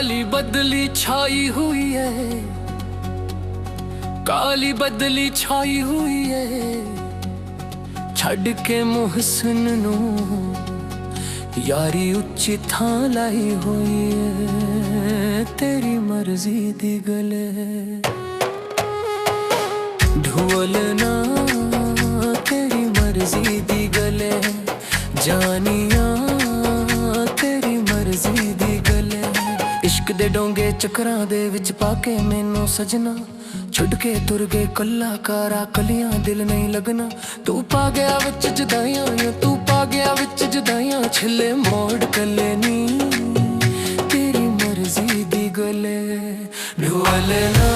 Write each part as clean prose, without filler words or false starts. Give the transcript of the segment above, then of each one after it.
काली बदली छाई हुई है, काली बदली छाई हुई है। छड़ के मुहसिन नू यारी उच्ची थां लाई हुई है। तेरी मर्जी दी गले ढोलना, तेरी मर्जी दी गले जानिया, तेरी मर्जी दी गले। इश्क दे डोंगे चक्रां दे विच पाके मैनू सजना, छुड़ के तुर गए कला कारा कलियां दिल नहीं लगना। तू पा गया विच जुदाइयां, तू पा गया विच जुदाइयां, छिले मोड़ कले नी तेरी मर्जी दी गले ढोलना,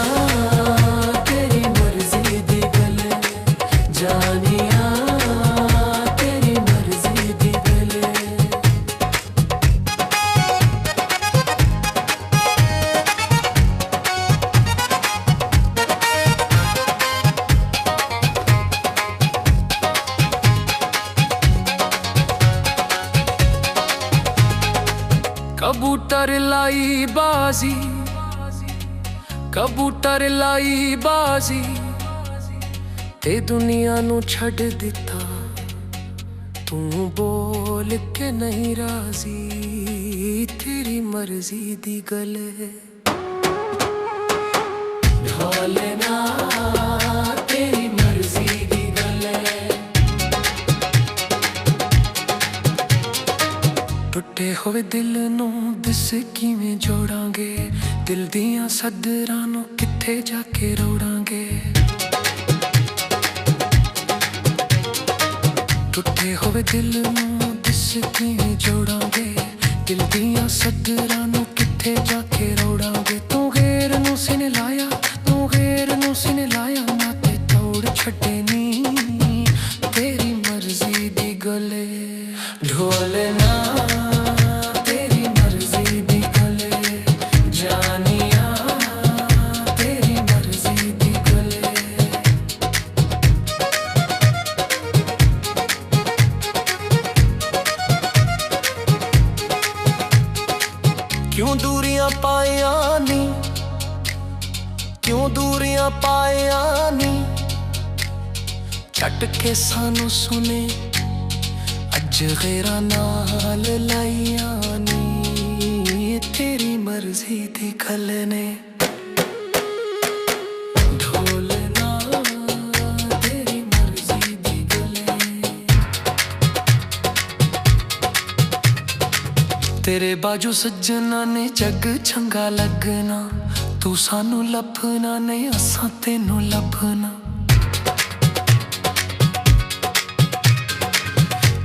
तेरी मर्जी दी गले जानिया, तेरी मर्जी दी गले। कबूतर लाई बाजी, कबूतर लाई बाजी, ते दुनिया नू छड़ दिता। तू बोल के नहीं राजी, तेरी मर्जी दी गले ढोलना, तेरी मर्जी दी गले। टुटे होए दिल नू दिस किवें जोड़ांगे, दिल दियां सदरां नू किथे जाके रोड़ांगे। टुटे होए दिल नू दिस किवें जोड़ांगे, दिल दियां सदरां नू किथे जाके रोड़ांगे। तू गैर नू सिने लाया, तू गैर नू सिने लाया, नाते तोड़ छड्डे नी तेरी मर्जी दी गले ढोलना, तेरी मर्जी दी गले जानिया, तेरी मर्जी दी गले। क्यों दूरियां पाया नी, क्यों दूरियां पाया नी, छट के सानू सुने अज गैरा नाल लाइया नी तेरी मर्जी दी गले ने ढोलना, तेरी मर्जी दी गले। तेरे बाजू सज्जना ने जग चंगा लगना, तू सानू लभना नहीं असां तेनू लभना।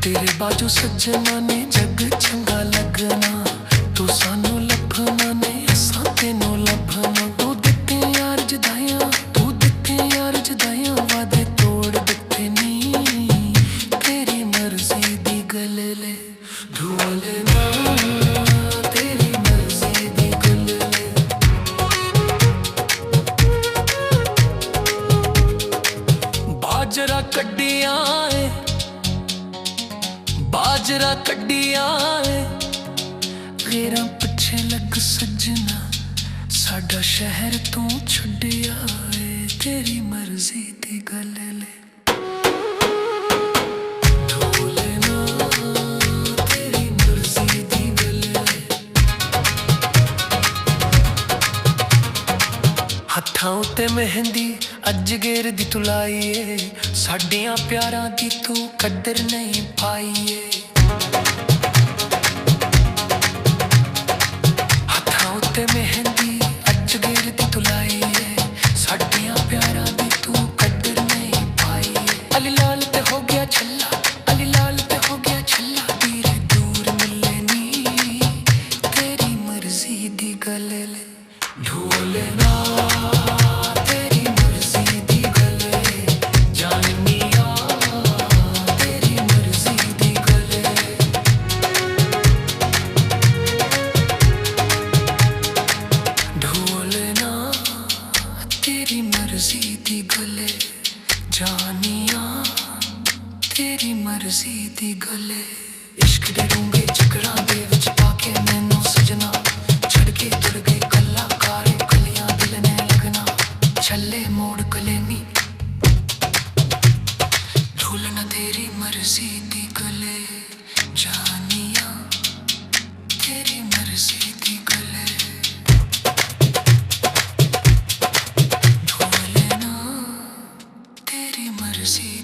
तेरे बाजू सज्जना ने जग चंगा लगना, तू सानू लभना नहीं असां तेनू लभना। तू दिते यार जुदाइयां, तू दिते यार जुदाइयां, वादे तोड़ दिते नी तेरी मर्जी दी गले ले ढोलना, तेरी मर्जी दी गले ले। बाजरा कड्डियां बाजरा कड्डिया गैरां पिछे लग सजना, साडा शहर तू छड्डिया तेरी मर्जी दी गले ले ढोलना, तेरी मर्जी दी गले ले। हत्थां उत्ते मेहंदी अज गेर दी तू लाईए, साडियां प्यारां दी तू कदर नहीं पाईए। हत्थां उत्ते मेहंदी अज गेर दी तू लाईए, साडियां प्यारां दी तू कदर नहीं पाईए। अली लाल ते हो गया छल्ला, अली लाल ते हो गया छल्ला, धीरे दूर मिले नी तेरी मर्जी दी गले ले ढोलना, जानिया तेरी मर्जी दी गले। इश्क दे डूंगे चक्रां दे विच पाके मैनू सजना, छड़ के तुर छल्ले मोड़ कलेनी झूलना तेरी मर्जी दी गले जानिया तेरी मर्जी दी गले झूलना तेरी मर्जी